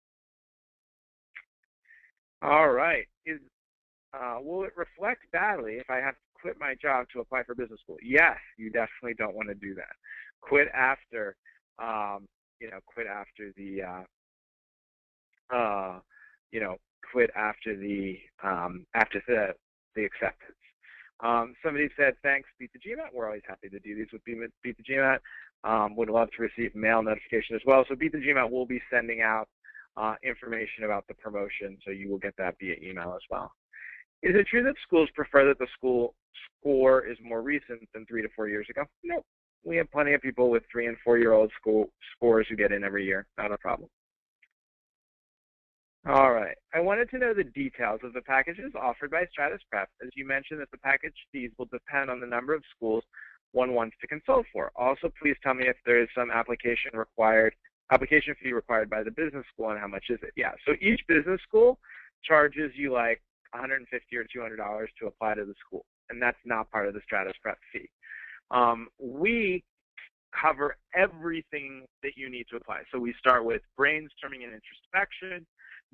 All right. Will it reflect badly if I have to quit my job to apply for business school. Yes, you definitely don't want to do that. Quit after, quit after the, quit after the acceptance. Somebody said, thanks, Beat the GMAT. We're always happy to do these with Beat the GMAT. Would love to receive mail notification as well. So Beat the GMAT will be sending out information about the promotion, so you will get that via email as well. Is it true that schools prefer that the school score is more recent than 3 to 4 years ago? No. We have plenty of people with 3- and 4-year-old school scores who get in every year. Not a problem. All right. I wanted to know the details of the packages offered by Stratus Prep, as you mentioned that the package fees will depend on the number of schools one wants to consult for. Also, please tell me if there is some application fee required by the business school, and how much is it? Yeah. So each business school charges you like $150 or $200 to apply to the school, and that's not part of the Stratus Prep fee. We cover everything that you need to apply. So we start with brainstorming and introspection,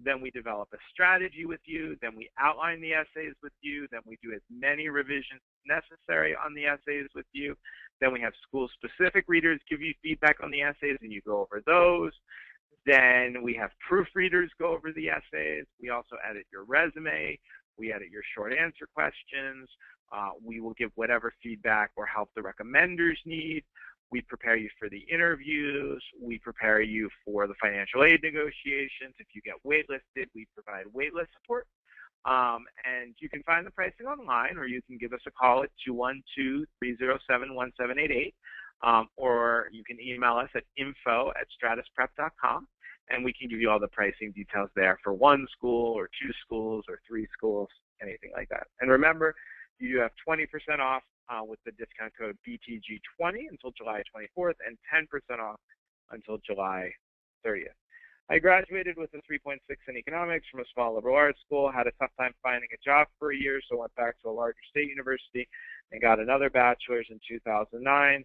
then we develop a strategy with you, then we outline the essays with you, then we do as many revisions necessary on the essays with you, then we have school-specific readers give you feedback on the essays and you go over those, then we have proofreaders go over the essays, we also edit your resume, we edit your short answer questions, we will give whatever feedback or help the recommenders need. We prepare you for the interviews. We prepare you for the financial aid negotiations. If you get waitlisted, we provide waitlist support. And you can find the pricing online, or you can give us a call at 212-307-1788, or you can email us at info@stratusprep.com, and we can give you all the pricing details there for 1 school or 2 schools or 3 schools, anything like that. And remember, you do have 20% off with the discount code BTG20 until July 24th and 10% off until July 30th. I graduated with a 3.6 in economics from a small liberal arts school, had a tough time finding a job for a year, so went back to a larger state university and got another bachelor's in 2009.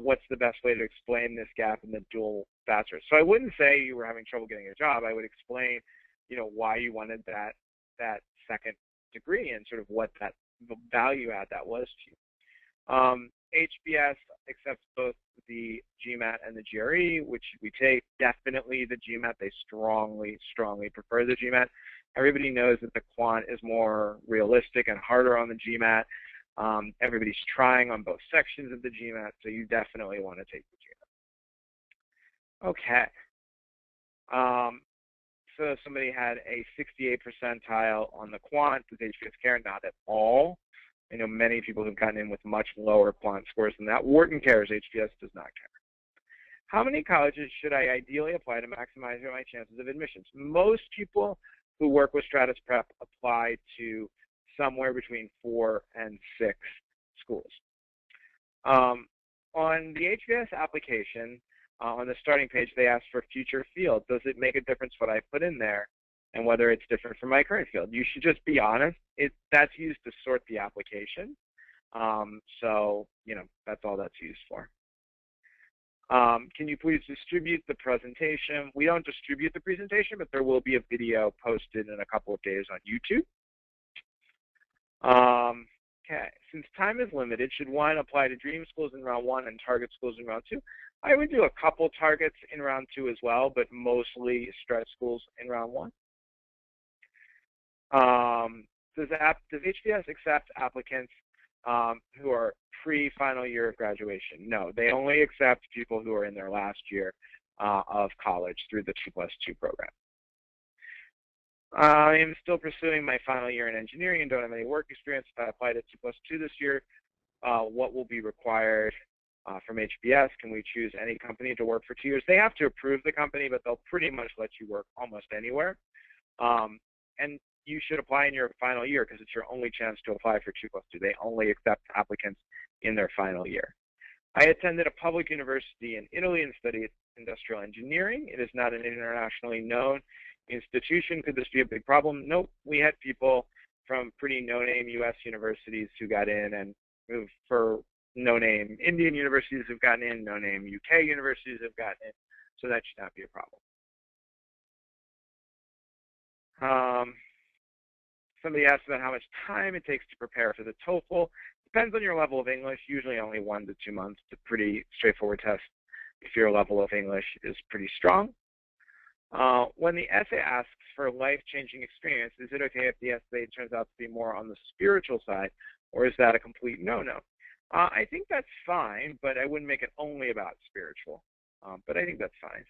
What's the best way to explain this gap in the dual bachelor's? So I wouldn't say you were having trouble getting a job. I would explain, why you wanted that second degree and sort of what that value add that was to you. HBS accepts both the GMAT and the GRE, which we take. Definitely the GMAT. They strongly prefer the GMAT. Everybody knows that the quant is more realistic and harder on the GMAT. Everybody's trying on both sections of the GMAT, so you definitely want to take the GMAT. Okay. So somebody had a 68 percentile on the quant. Does HBS care? Not at all. I know many people who've gotten in with much lower quant scores than that. Wharton cares. HBS does not care. How many colleges should I ideally apply to maximize my chances of admissions? Most people who work with Stratus Prep apply to somewhere between 4 and 6 schools. On the HBS application, on the starting page, they ask for future field. Does it make a difference what I put in there and whether it's different from my current field? You should just be honest. That's used to sort the application. So, that's all that's used for. Can you please distribute the presentation? We don't distribute the presentation, but there will be a video posted in a couple of days on YouTube. Okay, since time is limited, should one apply to dream schools in round 1 and target schools in round 2? I would do a couple targets in round 2 as well, but mostly stretch schools in round 1. Does HBS accept applicants who are pre-final year of graduation? No, they only accept people who are in their last year of college through the 2+2 program. I am still pursuing my final year in engineering and don't have any work experience. If I apply to 2+2 this year, what will be required from HBS? Can we choose any company to work for 2 years? They have to approve the company, but they'll pretty much let you work almost anywhere. And you should apply in your final year because it's your only chance to apply for 2+2. They only accept applicants in their final year. I attended a public university in Italy and studied industrial engineering. It is not an internationally known institution. Could this be a big problem? Nope. We had people from pretty no-name U.S. universities who got in and moved for no-name Indian universities who've gotten in, no-name UK universities have gotten in, so that should not be a problem. Somebody asked about how much time it takes to prepare for the TOEFL. Depends on your level of English, usually only 1 to 2 months. It's a pretty straightforward test if your level of English is pretty strong. When the essay asks for life-changing experience, is it okay if the essay turns out to be more on the spiritual side, or is that a complete no-no? I think that's fine, but I wouldn't make it only about spiritual. But I think that's fine.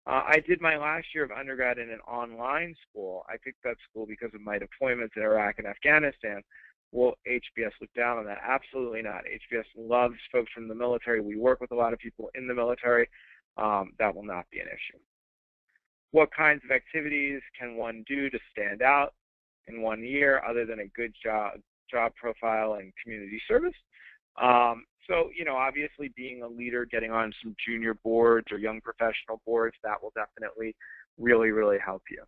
I did my last year of undergrad in an online school. I picked that school because of my deployments in Iraq and Afghanistan. Will HBS look down on that? Absolutely not. HBS loves folks from the military. We work with a lot of people in the military. That will not be an issue. What kinds of activities can one do to stand out in 1 year other than a good job profile and community service? So, obviously being a leader, getting on some junior boards or young professional boards, that will definitely really, really help you.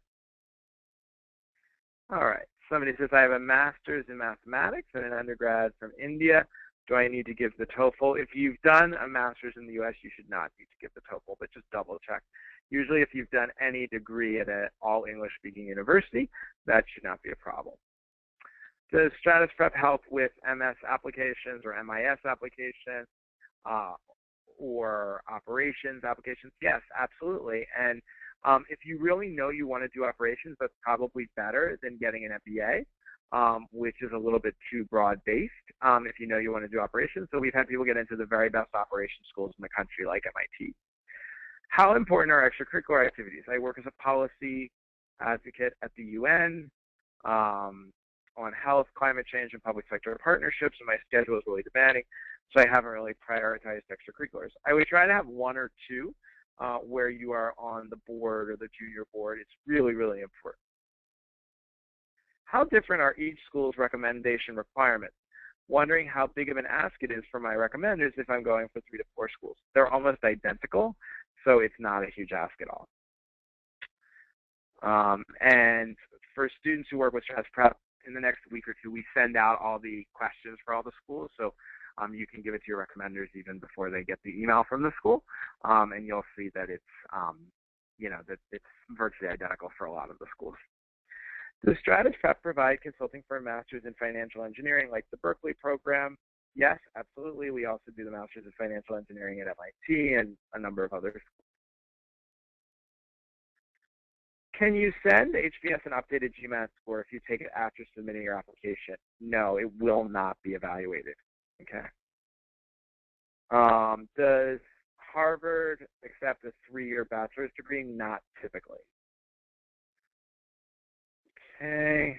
All right. Somebody says, I have a master's in mathematics and an undergrad from India. Do I need to give the TOEFL? If you've done a master's in the U.S., you should not need to give the TOEFL, but just double check. Usually if you've done any degree at an all-English speaking university, that should not be a problem. Does Stratus Prep help with MS applications or MIS applications or operations applications? Yes, absolutely. And if you really know you want to do operations, that's probably better than getting an MBA, which is a little bit too broad-based if you know you want to do operations. So we've had people get into the very best operations schools in the country, like MIT. How important are extracurricular activities? I work as a policy advocate at the UN on health, climate change, and public sector partnerships, and my schedule is really demanding, so I haven't really prioritized extracurriculars. I would try to have 1 or 2 where you are on the board or the junior board. It's really, really important. How different are each school's recommendation requirements? Wondering how big of an ask it is for my recommenders if I'm going for 3 to 4 schools. They're almost identical, so it's not a huge ask at all. And for students who work with Stratus Prep, in the next week or 2, we send out all the questions for all the schools, so you can give it to your recommenders even before they get the email from the school, and you'll see that it's, that it's virtually identical for a lot of the schools. Does Stratus Prep provide consulting for a master's in financial engineering like the Berkeley program? Yes, absolutely. We also do the master's in financial engineering at MIT and a number of other schools. Can you send HBS an updated GMAT score if you take it after submitting your application? No, it will not be evaluated. Okay. Does Harvard accept a 3-year bachelor's degree? Not typically. Okay.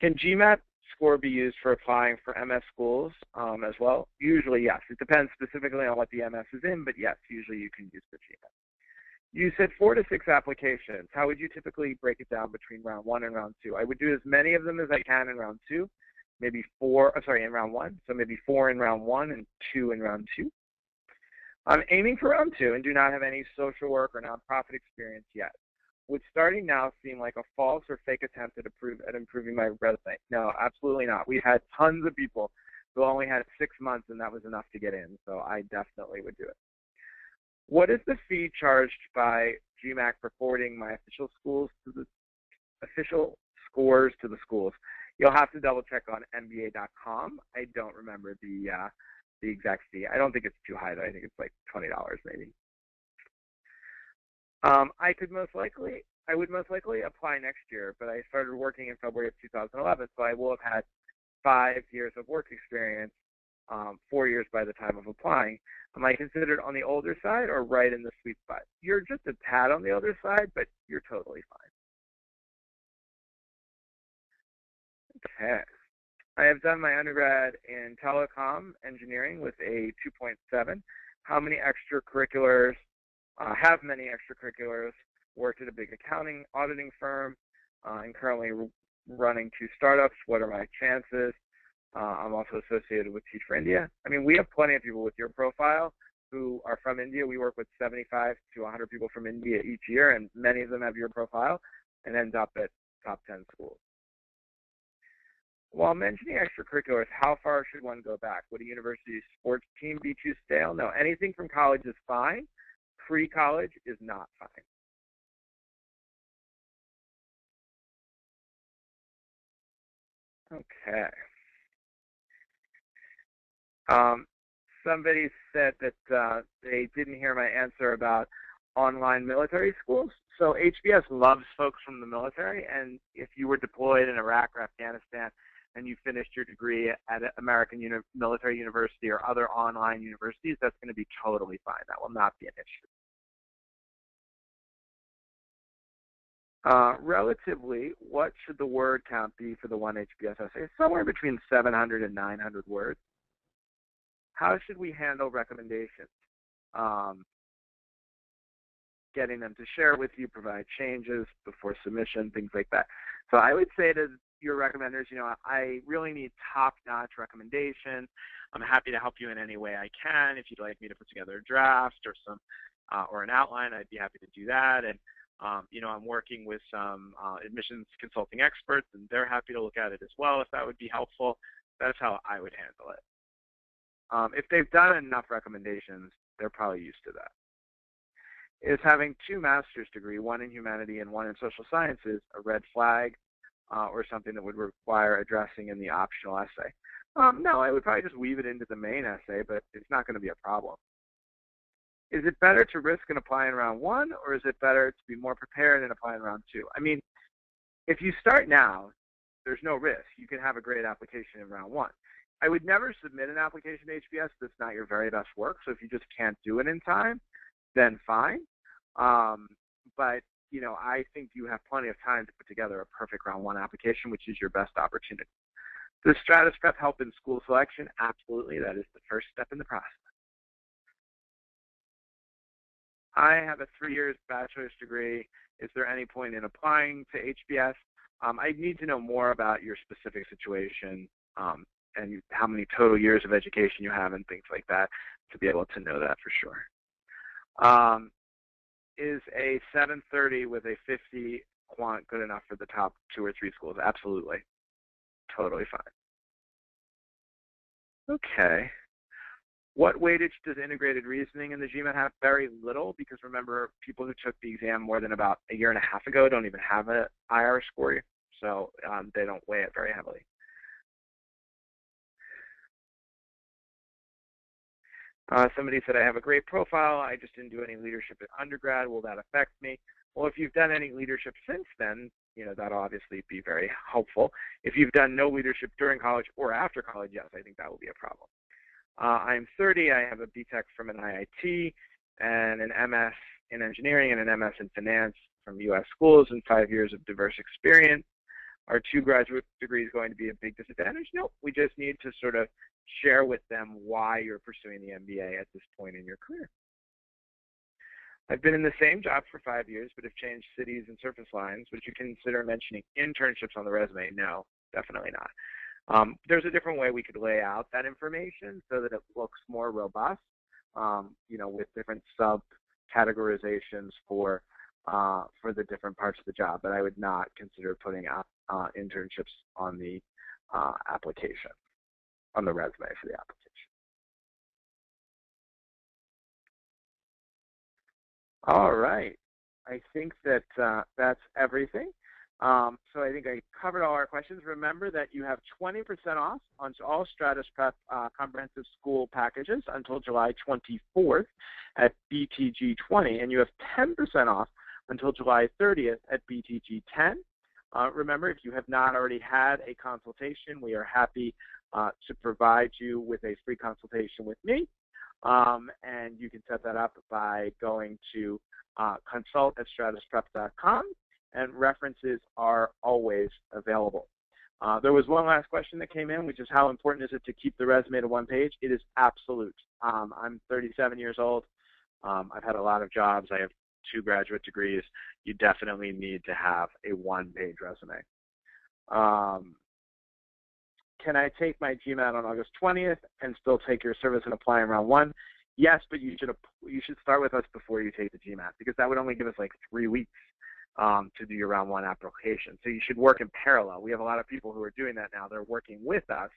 Can GMAT score be used for applying for MS schools as well? Usually, yes. It depends specifically on what the MS is in, but yes, usually you can use the GMAT. You said 4 to 6 applications. How would you typically break it down between round 1 and round 2? I would do as many of them as I can in round 2, maybe 4, in round 1. So maybe 4 in round 1 and 2 in round 2. I'm aiming for round 2 and do not have any social work or nonprofit experience yet. Would starting now seem like a false or fake attempt at improving my resume? No, absolutely not. We've had tons of people who only had 6 months and that was enough to get in, so I definitely would do it. What is the fee charged by GMAC for forwarding my official scores to the schools? You'll have to double check on MBA.com. I don't remember the exact fee. I don't think it's too high though. I think it's like $20 maybe. I would most likely apply next year, but I started working in February of 2011, so I will have had 5 years of work experience, 4 years by the time of applying. Am I considered on the older side or right in the sweet spot? You're just a tad on the older side, but you're totally fine. Okay. I have done my undergrad in telecom engineering with a 2.7. How many extracurriculars? Have many extracurriculars. Worked at a big accounting auditing firm and currently running 2 startups. What are my chances? I'm also associated with Teach for India. I mean, we have plenty of people with your profile who are from India. We work with 75 to 100 people from India each year, and many of them have your profile and end up at top 10 schools. While mentioning extracurriculars, how far should one go back? Would a university sports team be too stale? No, anything from college is fine. Pre-college is not fine. Okay. Somebody said that they didn't hear my answer about online military schools. So HBS loves folks from the military, and if you were deployed in Iraq or Afghanistan and you finished your degree at an American military university or other online universities, that's going to be totally fine. That will not be an issue. Relatively, what should the word count be for the one HBS essay? Somewhere between 700 and 900 words. How should we handle recommendations? Getting them to share with you, provide changes before submission, things like that. So I would say to your recommenders, I really need top-notch recommendations. I'm happy to help you in any way I can. If you'd like me to put together a draft or an outline, I'd be happy to do that. And I'm working with some admissions consulting experts, and they're happy to look at it as well if that would be helpful. That's how I would handle it. If they've done enough recommendations, they're probably used to that. Is having 2 master's degrees, one in humanity and one in social sciences, a red flag or something that would require addressing in the optional essay? No, I would probably just weave it into the main essay, but it's not going to be a problem. Is it better to risk and apply in round 1, or is it better to be more prepared and apply in round 2? I mean, if you start now, there's no risk. You can have a great application in round 1. I would never submit an application to HBS that's not your very best work. So if you just can't do it in time, then fine. But I think you have plenty of time to put together a perfect round 1 application, which is your best opportunity. Does Stratus Prep help in school selection? Absolutely. That is the first step in the process. I have a 3-year bachelor's degree. Is there any point in applying to HBS? I need to know more about your specific situation and how many total years of education you have and things like that to be able to know that for sure. Is a 730 with a 50 quant good enough for the top 2 or 3 schools? Absolutely. Totally fine. Okay. What weightage does integrated reasoning in the GMAT have? Very little, because remember, people who took the exam more than about a year and a half ago don't even have an IR score, so they don't weigh it very heavily. Somebody said, I have a great profile. I just didn't do any leadership at undergrad. Will that affect me? Well, if you've done any leadership since then, that'll obviously be very helpful. If you've done no leadership during college or after college, yes, I think that will be a problem. I'm 30. I have a BTech from an IIT and an MS in engineering and an MS in finance from U.S. schools and 5 years of diverse experience. Are 2 graduate degrees going to be a big disadvantage? Nope. We just need to sort of share with them why you're pursuing the MBA at this point in your career. I've been in the same job for 5 years, but have changed cities and surface lines. Would you consider mentioning internships on the resume? No, definitely not. There's a different way we could lay out that information so that it looks more robust, with different sub-categorizations for the different parts of the job. But I would not consider putting internships on the application, on the resume for the application. All right. I think that that's everything. So I think I covered all our questions. Remember that you have 20% off on all Stratus Prep comprehensive school packages until July 24th at BTG20, and you have 10% off until July 30th at BTG10. Remember, if you have not already had a consultation, we are happy to provide you with a free consultation with me. And you can set that up by going to consult@stratusprep.com, and references are always available. There was one last question that came in, which is how important is it to keep the resume to 1 page? It is absolute. I'm 37 years old. I've had a lot of jobs. I have 2 graduate degrees. You definitely need to have a 1-page resume. Can I take my GMAT on August 20th and still take your service and apply in round 1? Yes, but you should start with us before you take the GMAT, because that would only give us like 3 weeks to do your round 1 application. So you should work in parallel. We have a lot of people who are doing that now. They're working with us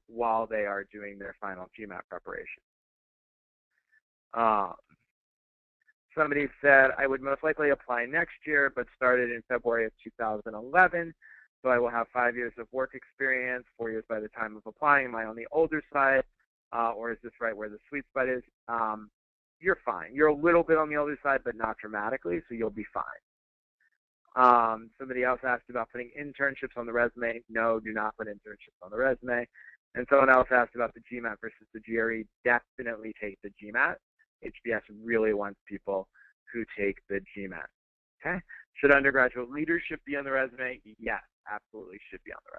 while they are doing their final GMAT preparation. Somebody said, I would most likely apply next year, but started in February of 2011. So I will have 5 years of work experience, 4 years by the time of applying. Am I on the older side, or is this right where the sweet spot is? You're fine. You're a little bit on the older side, but not dramatically, so you'll be fine. Somebody else asked about putting internships on the resume. No, do not put internships on the resume. And someone else asked about the GMAT versus the GRE. Definitely take the GMAT. HBS really wants people who take the GMAT. Okay? Should undergraduate leadership be on the resume? Yes, absolutely should be on the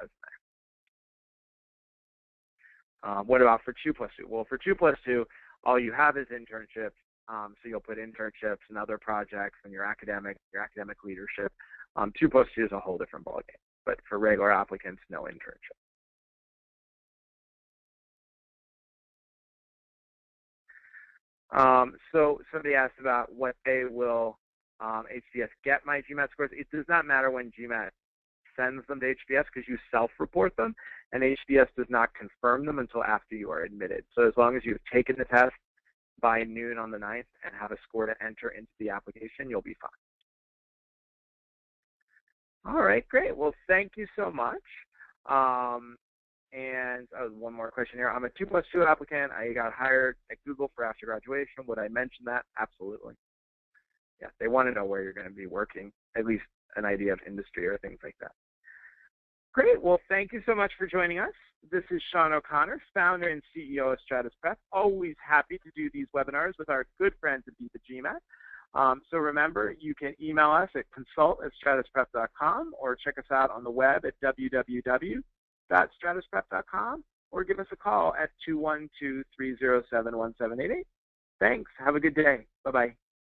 resume. What about for 2+2? Well, for 2+2, all you have is internships. So you'll put internships and other projects and your academic leadership. 2+2 is a whole different ballgame. But for regular applicants, no internship. So somebody asked about what day will HBS get my GMAT scores. It does not matter when GMAT sends them to HBS because you self-report them, and HBS does not confirm them until after you are admitted. So as long as you've taken the test by noon on the 9th and have a score to enter into the application, you'll be fine. All right, great. Well, thank you so much. And one more question here. I'm a 2+2 applicant. I got hired at Google for after graduation. Would I mention that? Absolutely. Yeah, they want to know where you're going to be working, at least an idea of industry or things like that. Great. Well, thank you so much for joining us. This is Shawn O'Connor, founder and CEO of Stratus Prep. Always happy to do these webinars with our good friends at Beat the GMAT. So remember, you can email us at consult@stratusprep.com or check us out on the web at www.stratusprep.com or give us a call at 212-307-1788. Thanks. Have a good day. Bye-bye.